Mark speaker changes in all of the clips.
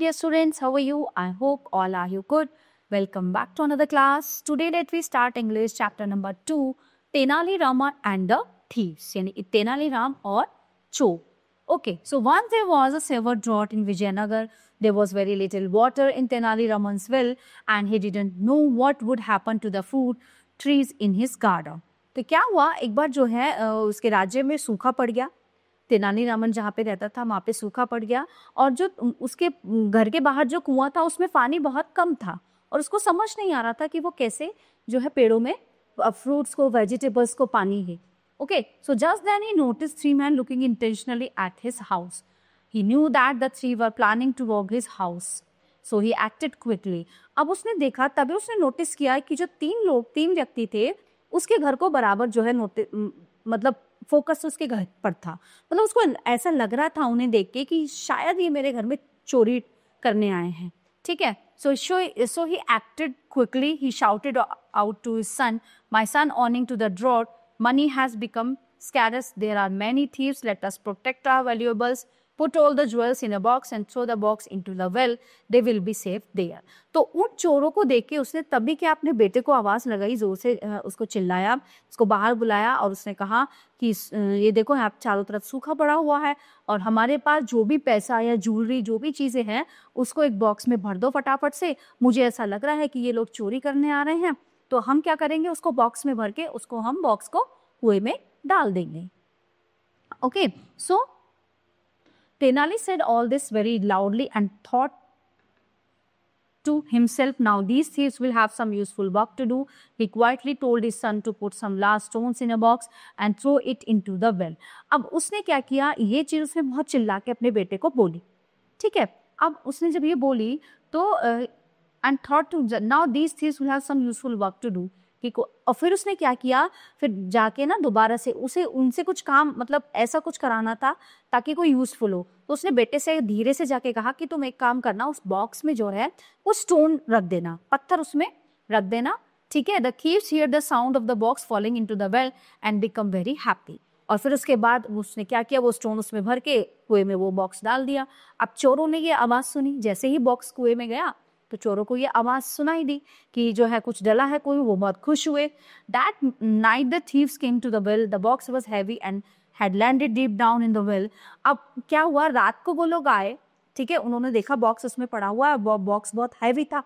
Speaker 1: dear students, how are you? I hope all are you good. Welcome back to another class. Today let we start English chapter number 2, Tenali Rama and the Thieves. यानी Tenali Ram और चोर. Okay, so once there was a severe drought in Vijayanagar. There was very little water in Tenali Raman's well and he didn't know what would happen to the fruit trees in his garden. तो क्या हुआ, एक बार जो है उसके राज्य में सूखा पड़ गया. तेनाली रामन जहाँ पे रहता था वहाँ पे सूखा पड़ गया और जो उसके घर के बाहर जो कुआं था उसमें पानी बहुत कम था और उसको समझ नहीं आ रहा था कि वो कैसे जो है पेड़ों में फ्रूट्स को, वेजिटेबल्स को पानी है. Okay, so just then he notice 3 men looking intentionally at his house. He knew that the 3 were planning to rob his house, so he acted quickly. अब उसने देखा, तभी उसने नोटिस किया कि जो 3 व्यक्ति थे उसके घर को बराबर जो है मतलब फोकस उसके घर पर था. मतलब उसको ऐसा लग रहा था उन्हें देख के कि शायद ये मेरे घर में चोरी करने आए हैं. ठीक है, so he acted quickly. He shouted out to his son, "My son, owing to the drought, money has become scarce. There are many thieves. Let us protect our valuables. Put all the jewels in a box and throw the box into the well. They will be safe there." तो उन चोरों को देख के उसने तभी क्या अपने बेटे को आवाज़ लगाई, जोर से उसको चिल्लाया, उसको बाहर बुलाया और उसने कहा कि ये देखो यहाँ चारों तरफ सूखा पड़ा हुआ है और हमारे पास जो भी पैसा या ज्वेलरी जो भी चीज़ें हैं उसको एक बॉक्स में भर दो फटाफट से. मुझे ऐसा लग रहा है कि ये लोग चोरी करने आ रहे हैं. तो हम क्या करेंगे, उसको बॉक्स में भर के उसको हम बॉक्स को कुएं में डाल देंगे. Okay, so Tenali said all this very loudly and thought to himself, now these thieves will have some useful work to do. He quietly told his son to put some large stones in a box and throw it into the well. अब उसने क्या किया, ये चीज़ उसने बहुत चिल्ला के अपने बेटे को बोली. ठीक है, अब उसने जब ये बोली तो and thought to now these thieves will have some useful work to do. और फिर उसने क्या किया, फिर जाके ना दोबारा से उनसे कुछ काम, मतलब ऐसा कुछ कराना था ताकि कोई यूजफुल हो. तो उसने बेटे से धीरे से जाके कहा कि तुम एक काम करना, उस बॉक्स में जो है वो स्टोन रख देना, पत्थर उसमें रख देना. ठीक है, the thieves here the sound of the box falling into the well and become very happy. और फिर उसके बाद उसने क्या किया, वो स्टोन उसमें भर के कुएं में वो बॉक्स डाल दिया. अब चोरों ने ये आवाज़ सुनी, जैसे ही बॉक्स कुएं में गया तो चोरों को ये आवाज़ सुनाई दी कि जो है कुछ डला है कोई. वो बहुत खुश हुए. That night the thieves came to the well. The box was heavy and had landed deep down in the well. अब क्या हुआ, रात को वो लोग आए. ठीक है, उन्होंने देखा बॉक्स उसमें पड़ा हुआ है, बॉक्स बहुत हैवी था,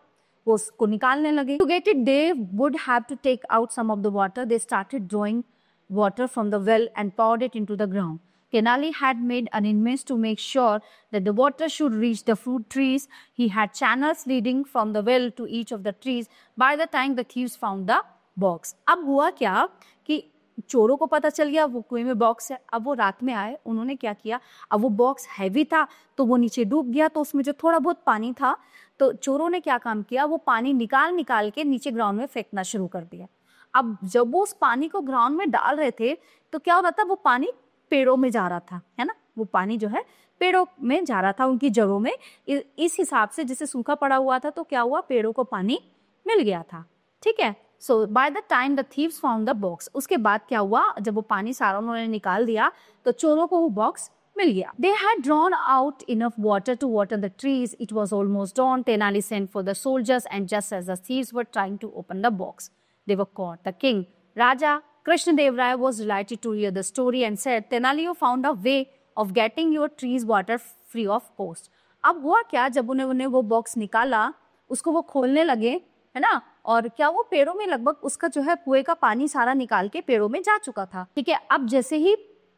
Speaker 1: वो उसको निकालने लगे. To get it they would have to take out some of the water. They started drawing water from the well and poured it into the ground. Tenali had made arrangements to make sure that the water should reach the fruit trees. He had channels leading from the well to each of the trees by the time the thieves found the box. अब हुआ क्या कि चोरों को पता चल गया वो कुएं में बॉक्स है. अब वो रात में आए, उन्होंने क्या किया, अब वो बॉक्स हैवी था तो वो नीचे डूब गया. तो उसमें जो थोड़ा बहुत पानी था तो चोरों ने क्या काम किया, वो पानी निकाल के नीचे ग्राउंड में फेंकना शुरू कर दिया. अब जब वो उस पानी को ग्राउंड में डाल रहे थे तो क्या हो रहा था, वो पानी पेड़ों में जा रहा था, है ना. वो पानी जो है पेड़ों में जा रहा था, उनकी जड़ों में. इस हिसाब से जैसे सूखा पड़ा हुआ था तो क्या हुआ, पेड़ों को पानी मिल गया था. ठीक है, so by the time the thieves found the box. उसके बाद क्या हुआ, जब वो पानी सारा उन्होंने निकाल दिया तो चोरों को वो बॉक्स मिल गया. They had drawn out enough water to water the trees. It was almost dawn. Tenali sent for the soldiers and just as the thieves were trying to open the box, they were caught. The king, Raja Krishnadev Raya, was delighted to hear the story and said, "Tenali, you found a way of getting your trees water free of cost." अब हुआ क्या, जब उन्हें वो box निकाला, उसको वो खोलने लगे, है ना, और क्या वो पेड़ों में लगभग उसका जो है कुएं का पानी सारा निकाल के पेड़ों में जा चुका था. ठीक है, अब जैसे ही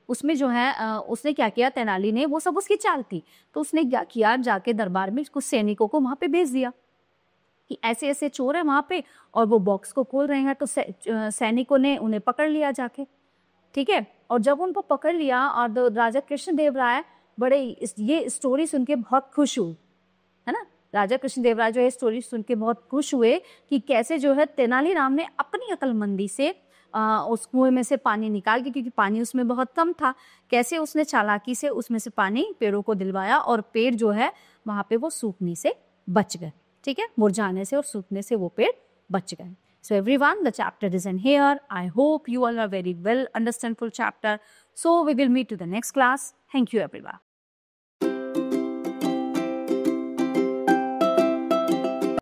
Speaker 1: उसमें जो है उसने क्या किया, तेनाली ने, वो सब उसकी चाल थी, तो उसने क्या किया, जाके दरबार में कुछ सैनिकों को वहां पे भेज दिया कि ऐसे ऐसे चोर है वहां पे और वो बॉक्स को खोल रहे हैं. तो सैनिकों ने उन्हें पकड़ लिया जाके. ठीक है, और जब उनको पकड़ लिया और राजा कृष्णदेव राय बड़े ये स्टोरी सुन के बहुत खुश हुए, है ना. राजा कृष्णदेव राय जो है स्टोरी सुन के बहुत खुश हुए कि कैसे जो है तेनालीराम ने अपनी अक्लमंदी से उस कुएं में से पानी निकाल के, क्योंकि पानी उसमें बहुत कम था, कैसे उसने चालाकी से उसमें से पानी पेड़ों को दिलवाया और पेड़ जो है वहां पे वो सूखने से बच गए. ठीक है, मुरझाने से और सूखने से वो पेड़ बच गए. So everyone, the chapter is in here. I hope you all are very well understand full chapter. So we will meet to the next class. Thank you everyone.